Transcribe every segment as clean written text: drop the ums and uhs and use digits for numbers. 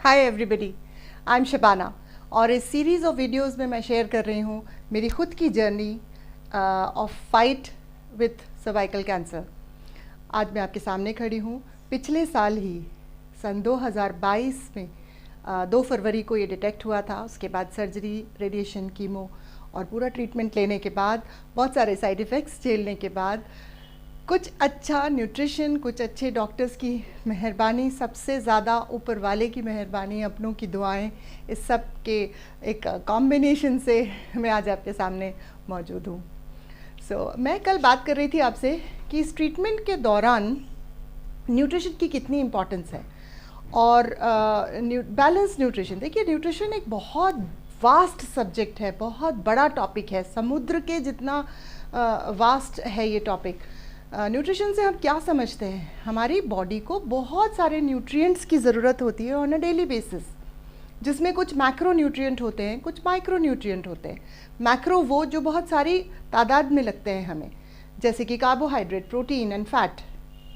Hi everybody, I am Shabana और इस series of videos में मैं शेयर कर रही हूँ मेरी खुद की journey of fight with cervical cancer. आज मैं आपके सामने खड़ी हूँ। पिछले साल ही सन 2022 में 2 फरवरी को ये डिटेक्ट हुआ था। उसके बाद सर्जरी, रेडिएशन, कीमो और पूरा ट्रीटमेंट लेने के बाद, बहुत सारे साइड इफ़ेक्ट्स झेलने के बाद, कुछ अच्छा न्यूट्रिशन, कुछ अच्छे डॉक्टर्स की मेहरबानी, सबसे ज़्यादा ऊपर वाले की मेहरबानी, अपनों की दुआएं, इस सब के एक कॉम्बिनेशन से मैं आज आपके सामने मौजूद हूँ। मैं कल बात कर रही थी आपसे कि इस ट्रीटमेंट के दौरान न्यूट्रिशन की कितनी इम्पोर्टेंस है और बैलेंस न्यूट्रिशन। देखिए, न्यूट्रिशन एक बहुत वास्ट सब्जेक्ट है, बहुत बड़ा टॉपिक है, समुद्र के जितना वास्ट है ये टॉपिक। न्यूट्रिशन से हम क्या समझते हैं? हमारी बॉडी को बहुत सारे न्यूट्रिएंट्स की ज़रूरत होती है ऑन अ डेली बेसिस, जिसमें कुछ मैक्रो न्यूट्रिएंट होते हैं, कुछ माइक्रो न्यूट्रिएंट होते हैं। मैक्रो वो जो बहुत सारी तादाद में लगते हैं हमें, जैसे कि कार्बोहाइड्रेट, प्रोटीन एंड फैट,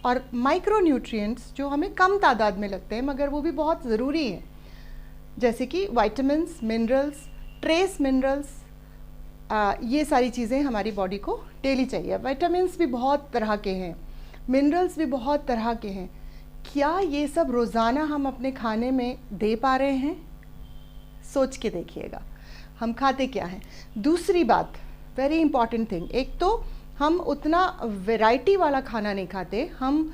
और माइक्रो न्यूट्रिएंट्स जो हमें कम तादाद में लगते हैं मगर वो भी बहुत ज़रूरी हैं, जैसे कि वाइटामिन्स, मिनरल्स, ट्रेस मिनरल्स। ये सारी चीज़ें हमारी बॉडी को डेली चाहिए। विटामिन्स भी बहुत तरह के हैं, मिनरल्स भी बहुत तरह के हैं। क्या ये सब रोज़ाना हम अपने खाने में दे पा रहे हैं? सोच के देखिएगा, हम खाते क्या हैं। दूसरी बात, वेरी इंपॉर्टेंट थिंग, एक तो हम उतना वैरायटी वाला खाना नहीं खाते। हम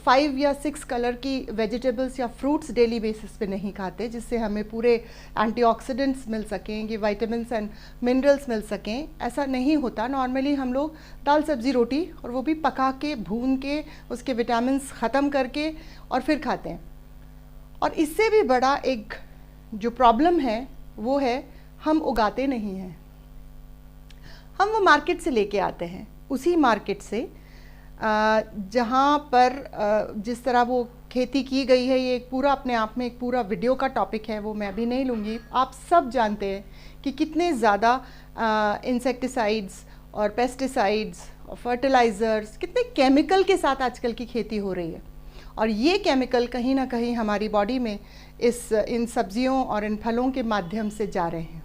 5 या 6 कलर की वेजिटेबल्स या फ्रूट्स डेली बेसिस पे नहीं खाते, जिससे हमें पूरे एंटीऑक्सीडेंट्स मिल सकें, ये विटामिन्स एंड मिनरल्स मिल सकें। ऐसा नहीं होता। नॉर्मली हम लोग दाल सब्ज़ी रोटी, और वो भी पका के, भून के, उसके विटामिन्स ख़त्म करके और फिर खाते हैं। और इससे भी बड़ा एक जो प्रॉब्लम है वो है हम उगाते नहीं हैं। हम वो मार्केट से लेके आते हैं, उसी मार्केट से जहाँ पर जिस तरह वो खेती की गई है। ये एक पूरा अपने आप में एक पूरा वीडियो का टॉपिक है, वो मैं अभी नहीं लूँगी। आप सब जानते हैं कि कितने ज़्यादा इंसेक्टिसाइड्स और पेस्टिसाइड्स और फर्टिलाइज़र्स, कितने केमिकल के साथ आजकल की खेती हो रही है। और ये केमिकल कहीं ना कहीं हमारी बॉडी में इन सब्जियों और इन फलों के माध्यम से जा रहे हैं,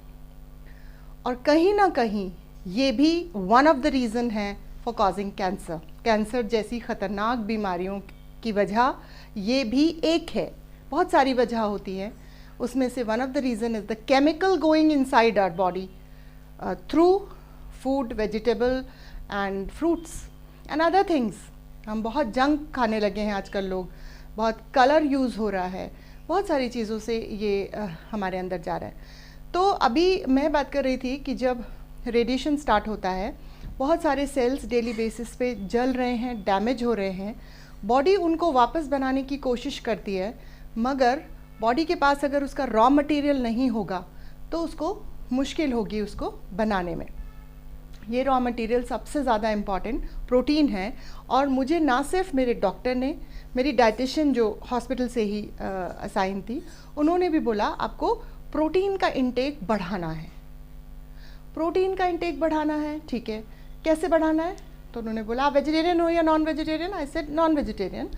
और कहीं ना कहीं ये भी वन ऑफ द रीज़न है फॉर कॉजिंग कैंसर। कैंसर जैसी ख़तरनाक बीमारियों की वजह ये भी एक है। बहुत सारी वजह होती है, उसमें से one of the reason is the chemical going inside our body through food, vegetable and fruits and other things. हम बहुत जंक खाने लगे हैं आजकल लोग, बहुत कलर यूज़ हो रहा है, बहुत सारी चीज़ों से ये हमारे अंदर जा रहा है। तो अभी मैं बात कर रही थी कि जब रेडिएशन स्टार्ट होता है, बहुत सारे सेल्स डेली बेसिस पे जल रहे हैं, डैमेज हो रहे हैं। बॉडी उनको वापस बनाने की कोशिश करती है, मगर बॉडी के पास अगर उसका रॉ मटेरियल नहीं होगा तो उसको मुश्किल होगी उसको बनाने में। ये रॉ मटेरियल सबसे ज़्यादा इम्पॉर्टेंट प्रोटीन है। और मुझे ना सिर्फ मेरे डॉक्टर ने, मेरी डाइटिशियन जो हॉस्पिटल से ही असाइन थी, उन्होंने भी बोला आपको प्रोटीन का इंटेक बढ़ाना है। प्रोटीन का इंटेक बढ़ाना है, ठीक है, कैसे बढ़ाना है? तो उन्होंने बोला आप वेजिटेरियन हो या non vegetarian? I said non vegetarian.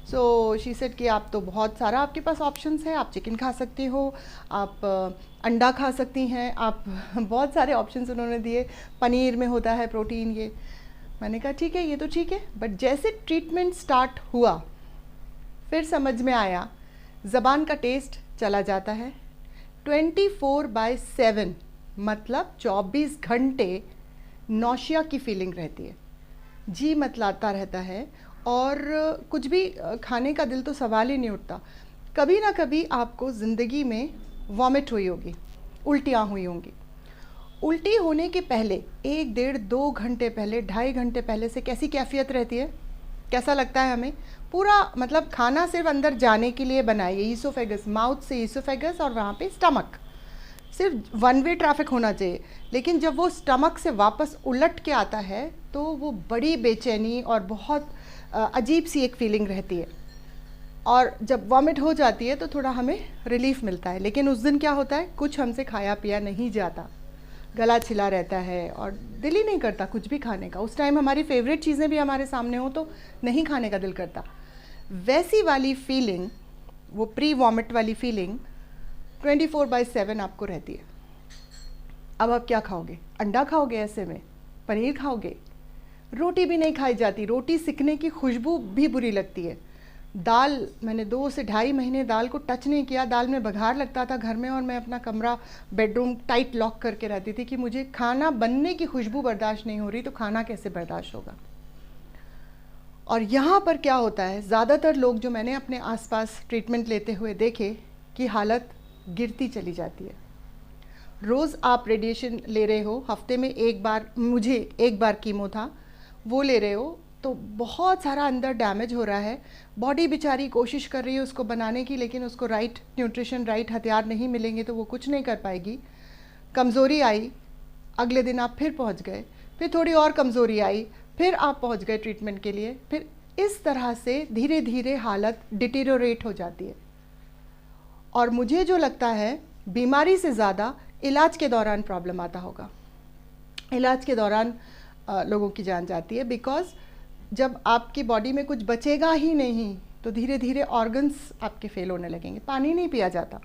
So she said कि आप तो बहुत सारा आपके पास ऑप्शंस है, आप चिकन खा सकती हो, आप अंडा खा सकती हैं, आप बहुत सारे ऑप्शंस उन्होंने दिए। पनीर में होता है प्रोटीन ये। मैंने कहा ठीक है, ये तो ठीक है। बट जैसे ट्रीटमेंट स्टार्ट हुआ, फिर समझ में आया ज़बान का टेस्ट चला जाता है। 24/7 मतलब 24 घंटे नौशिया की फीलिंग रहती है, जी मतलाता रहता है, और कुछ भी खाने का दिल तो सवाल ही नहीं उठता। कभी ना कभी आपको ज़िंदगी में वॉमिट हुई होगी, उल्टियाँ हुई होंगी। उल्टी होने के पहले 1, 1.5, 2 घंटे पहले, 2.5 घंटे पहले से कैसी कैफियत रहती है? कैसा लगता है हमें? पूरा मतलब खाना सिर्फ अंदर जाने के लिए बनाइए, ईसोफेगस, माउथ से ईसोफेगस और वहाँ पे स्टमक, सिर्फ 1 वे ट्रैफिक होना चाहिए। लेकिन जब वो स्टमक से वापस उलट के आता है तो वो बड़ी बेचैनी और बहुत अजीब सी एक फीलिंग रहती है। और जब वॉमिट हो जाती है तो थोड़ा हमें रिलीफ मिलता है। लेकिन उस दिन क्या होता है, कुछ हमसे खाया पिया नहीं जाता, गला छिला रहता है और दिल ही नहीं करता कुछ भी खाने का। उस टाइम हमारी फेवरेट चीज़ें भी हमारे सामने हो तो नहीं खाने का दिल करता। वैसी वाली फीलिंग वो प्री वॉमिट वाली फीलिंग 24/7 आपको रहती है। अब आप क्या खाओगे? अंडा खाओगे? ऐसे में पनीर खाओगे? रोटी भी नहीं खाई जाती, रोटी सिकने की खुशबू भी बुरी लगती है। दाल, मैंने 2 से ढाई महीने दाल को टच नहीं किया। दाल में बघार लगता था घर में, और मैं अपना कमरा, बेडरूम टाइट लॉक करके रहती थी कि मुझे खाना बनने की खुशबू बर्दाश्त नहीं हो रही, तो खाना कैसे बर्दाश्त होगा। और यहाँ पर क्या होता है, ज़्यादातर लोग जो मैंने अपने आसपास ट्रीटमेंट लेते हुए देखे कि हालत गिरती चली जाती है। रोज़ आप रेडिएशन ले रहे हो, हफ्ते में एक बार, मुझे एक बार कीमो था, वो ले रहे हो, तो बहुत सारा अंदर डैमेज हो रहा है। बॉडी बेचारी कोशिश कर रही है उसको बनाने की, लेकिन उसको राइट न्यूट्रिशन, राइट हथियार नहीं मिलेंगे तो वो कुछ नहीं कर पाएगी। कमज़ोरी आई, अगले दिन आप फिर पहुंच गए, फिर थोड़ी और कमज़ोरी आई, फिर आप पहुंच गए ट्रीटमेंट के लिए। फिर इस तरह से धीरे धीरे हालत डिटेरियोरेट हो जाती है। और मुझे जो लगता है, बीमारी से ज़्यादा इलाज के दौरान प्रॉब्लम आता होगा। इलाज के दौरान लोगों की जान जाती है, बिकॉज़ जब आपकी बॉडी में कुछ बचेगा ही नहीं तो धीरे धीरे ऑर्गन्स आपके फेल होने लगेंगे। पानी नहीं पिया जाता,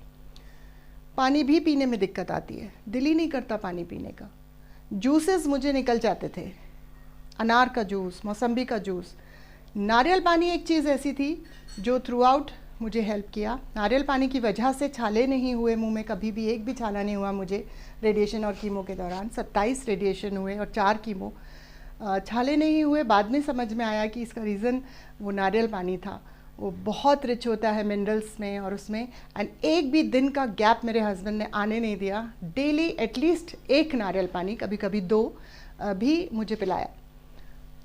पानी भी पीने में दिक्कत आती है, दिल ही नहीं करता पानी पीने का। जूसेस मुझे निकल जाते थे, अनार का जूस, मौसम्बी का जूस। नारियल पानी एक चीज़ ऐसी थी जो थ्रू आउट मुझे हेल्प किया। नारियल पानी की वजह से छाले नहीं हुए मुंह में, कभी भी एक भी छाला नहीं हुआ मुझे रेडिएशन और कीमो के दौरान। 27 रेडिएशन हुए और 4 कीमो, छाले नहीं हुए। बाद में समझ में आया कि इसका रीज़न वो नारियल पानी था। वो बहुत रिच होता है मिनरल्स में और उसमें। एंड एक भी दिन का गैप मेरे हस्बैंड ने आने नहीं दिया, डेली एटलीस्ट 1 नारियल पानी, कभी कभी 2 भी मुझे पिलाया।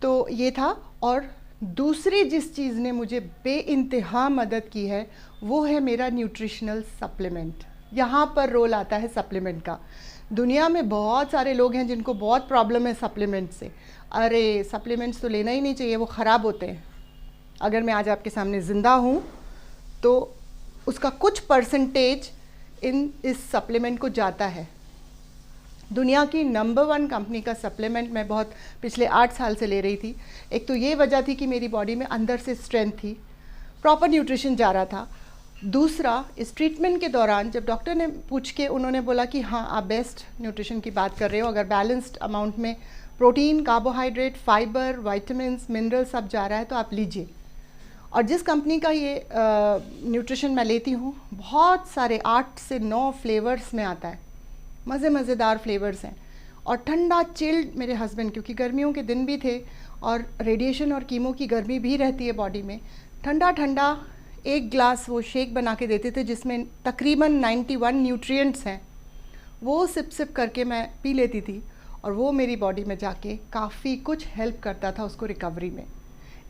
तो ये था। और दूसरी जिस चीज़ ने मुझे बेइंतहा मदद की है वो है मेरा न्यूट्रिशनल सप्लीमेंट। यहाँ पर रोल आता है सप्लीमेंट का। दुनिया में बहुत सारे लोग हैं जिनको बहुत प्रॉब्लम है सप्लीमेंट से। अरे सप्लीमेंट्स तो लेना ही नहीं चाहिए, वो ख़राब होते हैं। अगर मैं आज आपके सामने ज़िंदा हूँ तो उसका कुछ परसेंटेज इस सप्लीमेंट को जाता है। दुनिया की नंबर 1 कंपनी का सप्लीमेंट मैं बहुत पिछले 8 साल से ले रही थी। एक तो ये वजह थी कि मेरी बॉडी में अंदर से स्ट्रेंथ थी, प्रॉपर न्यूट्रिशन जा रहा था। दूसरा, इस ट्रीटमेंट के दौरान जब डॉक्टर ने पूछ के उन्होंने बोला कि हाँ आप बेस्ट न्यूट्रिशन की बात कर रहे हो, अगर बैलेंस्ड अमाउंट में protein, carbohydrate, fibre, vitamins, mineral सब जा रहा है तो आप लीजिए। और जिस कंपनी का ये न्यूट्रिशन मैं लेती हूँ, बहुत सारे 8 से 9 फ्लेवर्स में आता है, मज़ेदार फ्लेवर्स हैं। और ठंडा चिल्ड, मेरे हस्बैंड क्योंकि गर्मियों के दिन भी थे और रेडिएशन और कीमो की गर्मी भी रहती है बॉडी में, ठंडा ठंडा 1 ग्लास वो शेक बना के देते थे जिसमें तकरीबन 91 न्यूट्रिएंट्स हैं। वो सिप करके मैं पी लेती थी और वो मेरी बॉडी में जाके काफ़ी कुछ हेल्प करता था उसको रिकवरी में।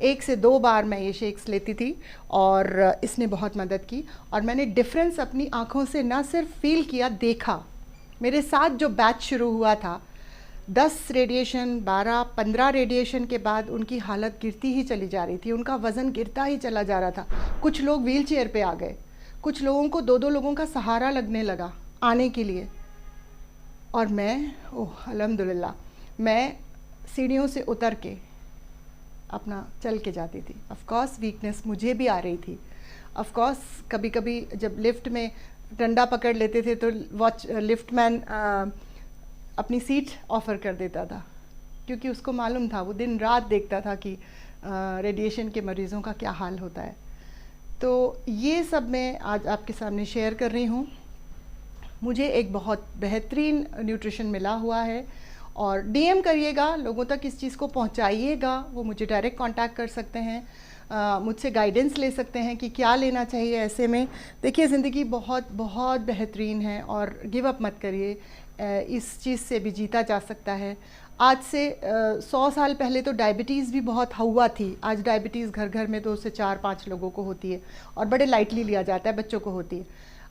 1 से 2 बार मैं ये शेक्स लेती थी और इसने बहुत मदद की। और मैंने डिफरेंस अपनी आँखों से ना सिर्फ फील किया, देखा। मेरे साथ जो बैच शुरू हुआ था, 10 रेडिएशन, 12, 15 रेडिएशन के बाद उनकी हालत गिरती ही चली जा रही थी, उनका वज़न गिरता ही चला जा रहा था। कुछ लोग व्हील चेयर पे आ गए, कुछ लोगों को 2-2 लोगों का सहारा लगने लगा आने के लिए। और मैं, ओह अल्हम्दुलिल्लाह, मैं सीढ़ियों से उतर के अपना चल के जाती थी। ऑफ कोर्स वीकनेस मुझे भी आ रही थी। ऑफ कोर्स कभी कभी जब लिफ्ट में डंडा पकड़ लेते थे तो लिफ्ट मैन अपनी सीट ऑफ़र कर देता था, क्योंकि उसको मालूम था, वो दिन रात देखता था कि रेडिएशन के मरीज़ों का क्या हाल होता है। तो ये सब मैं आज आपके सामने शेयर कर रही हूँ। मुझे एक बहुत बेहतरीन न्यूट्रिशन मिला हुआ है। और डीएम करिएगा, लोगों तक इस चीज़ को पहुँचाइएगा। वो मुझे डायरेक्ट कांटेक्ट कर सकते हैं, मुझसे गाइडेंस ले सकते हैं कि क्या लेना चाहिए ऐसे में। देखिए ज़िंदगी बहुत बहुत बेहतरीन है और गिव अप मत करिए, इस चीज़ से भी जीता जा सकता है। आज से 100 साल पहले तो डायबिटीज़ भी बहुत हुआ थी। आज डायबिटीज़ घर घर में 2 से 4-5 लोगों को होती है और बड़े लाइटली लिया जाता है, बच्चों को होती है।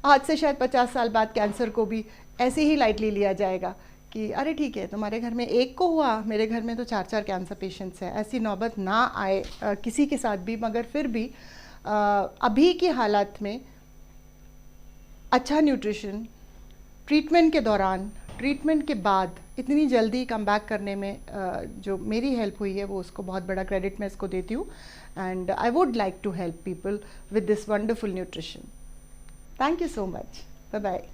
आज से शायद 50 साल बाद कैंसर को भी ऐसे ही लाइटली लिया जाएगा कि अरे ठीक है, तुम्हारे घर में 1 को हुआ, मेरे घर में तो 4-4 कैंसर पेशेंट्स हैं। ऐसी नौबत ना आए किसी के साथ भी। मगर फिर भी अभी की हालात में अच्छा न्यूट्रिशन, ट्रीटमेंट के दौरान, ट्रीटमेंट के बाद इतनी जल्दी कम बैक करने में जो मेरी हेल्प हुई है, वो उसको बहुत बड़ा क्रेडिट मैं इसको देती हूँ। And I would like to help people with this wonderful nutrition. Thank you so much, bye bye.